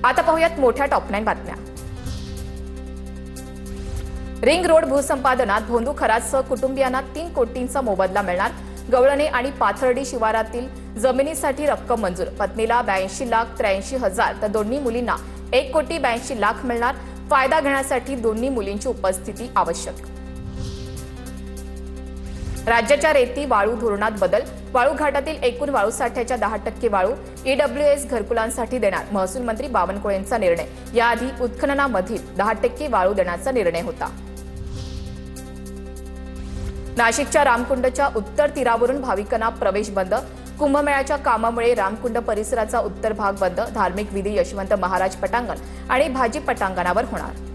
आता पाहूयात मोठ्या टॉप 9 बातम्या। रिंग रोड भूसंपादनात भोंदू खरातसह कुटुंबियांना 3 कोटींचा मोबदला मिळणार। गवळणे आणि पाथर्डी शिवारातील जमिनीसाठी रक्कम मंजूर। पत्नीला 82,83,000 तर दोन्ही मुलींना 1,82,00,000 मिळणार। फायदा घेण्यासाठी दोन्ही मुलींची उपस्थिती आवश्यक। राज्याच्या रेती वाळू धोरणात बदल। वाळू घाटातील एकूण वाळू साठ्याच्या 10% वाळू ईडब्ल्यूएस घरकुलांसाठी देणार। महसूल मंत्री बावनकुळेंचा निर्णय। याआधी उत्खननामधील 10% वाळू देण्याचा निर्णय होता। नाशिकच्या रामकुंडच्या उत्तर तीरावरून भाविकांना प्रवेश बंद। कुंभमेळ्याच्या कामामुळे रामकुंड परिसराचा उत्तर भाग बंद। धार्मिक विधी यशवंत महाराज पटांगण आणि भाजी पटांगणावर होणार।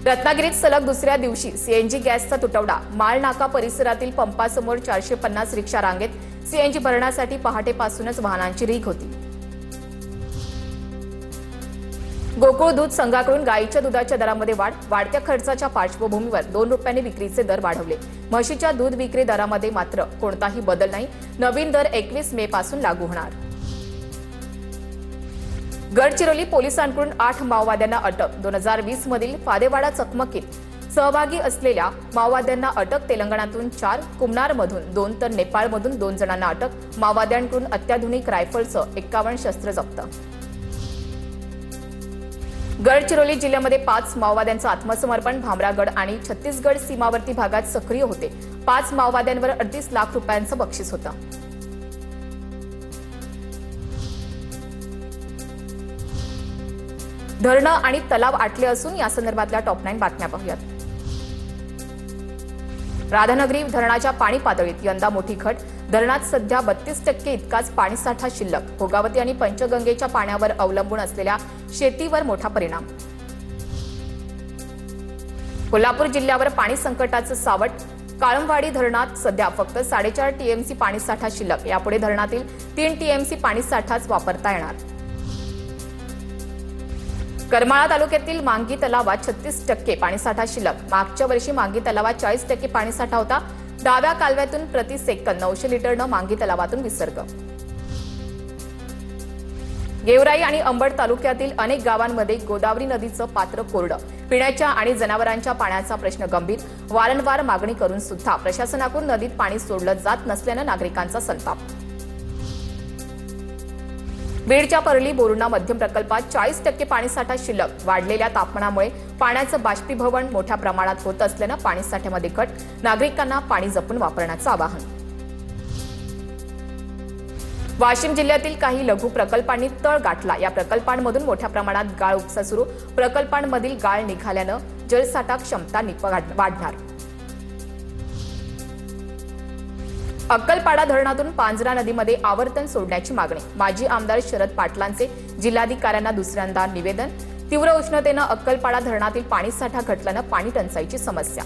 रत्नागिरीत सलग दुसऱ्या दिवशी सीएनजी गॅसचा तुटवडा। माळ नाका परिसरातील पंपासमोर 450 रिक्षा रांगेत। सीएनजी भरण्यासाठी पहाटेपासूनच वाहनांची रीघ होती। गोकुळ दूध संघाकडून गाईच्या दुधाच्या दरामध्ये वाढ। वाढत्या खर्चाच्या पार्श्वभूमीवर 2 रुपयांनी विक्रीचे दर वाढवले। म्हशीच्या दूध विक्री दरामध्ये मात्र कोणताही बदल नाही। नवीन दर 21 मे पासून लागू होणार। गडचिरोली पोलिसांकडून 8 माओवाद्यांना अटक। 2020 मधील फादेवाडा चकमकीत सहभागी असलेल्या माओवाद्यांना अटक। तेलंगणातून 4, कुमनारमधून 2 तर नेपाळमधून 2 जणांना अटक। माओवाद्यांकडून अत्याधुनिक रायफलसह 51 शस्त्र जप्त। गडचिरोली जिल्ह्यामध्ये 5 माओवाद्यांचं आत्मसमर्पण। भामरागड आणि छत्तीसगड सीमावर्ती भागात सक्रिय होते। 5 माओवाद्यांवर 38 लाख रुपयांचं बक्षीस होतं। धरणं आणि तलाव आटले असून या संदर्भातल्या टॉप 9 बातम्या पाहूयात। राधानगरी धरणाच्या पाणी पातळीत यंदा मोठी घट। धरणात सध्या 32% इतकाच पाणीसाठा शिल्लक। भोगावती आणि पंचगंगेच्या पाण्यावर अवलंबून असलेल्या शेतीवर मोठा परिणाम। कोल्हापूर जिल्ह्यावर पाणी संकटाचं सावट। काळमवाडी धरणात सध्या फक्त 4.5 टीएमसी पाणीसाठा शिल्लक। यापुढे धरणातील 3 टीएमसी पाणीसाठाच वापरता येणार। करमाळा तालुक्यातील मांगी तलावात 36% पाणीसाठा शिल्लक। मागच्या वर्षी मांगी तलावात 40% पाणीसाठा होता। डाव्या कालव्यातून प्रति सेकंद 900 लिटरनं मांगी तलावातून विसर्ग। गेवराई आणि अंबड तालुक्यातील अनेक गावांमध्ये गोदावरी नदीचं पात्र कोरडं। पिण्याच्या आणि जनावरांच्या पाण्याचा प्रश्न गंभीर। वारंवार मागणी करून सुद्धा प्रशासनाकडून नदीत पाणी सोडलं जात नसल्यानं नागरिकांचा संताप। बीडच्या परली बोरुणा मध्यम प्रकल्पात 40% पाणीसाठा शिल्लक। वाढलेल्या तापमानामुळे पाण्याचं बाष्पीभवन मोठ्या प्रमाणात होत असल्यानं पाणीसाठ्यामध्ये घट। नागरिकांना पाणी जपून वापरण्याचं आवाहन। वाशिम जिल्ह्यातील काही लघु प्रकल्पांनी तळ गाठला। या प्रकल्पांमधून मोठ्या प्रमाणात गाळ उपसा सुरू। प्रकल्पांमधील गाळ निघाल्यानं जलसाठा क्षमता वाढणार। अक्कलपाडा धरणातून पांझरा नदीमध्ये आवर्तन सोडण्याची मागणी। माजी आमदार शरद पाटलांचे जिल्हाधिकाऱ्यांना दुसऱ्यांदा निवेदन। तीव्र उष्णतेनं अक्कलपाडा धरणातील पाणीसाठा घटल्यानं पाणी टंचाईची समस्या।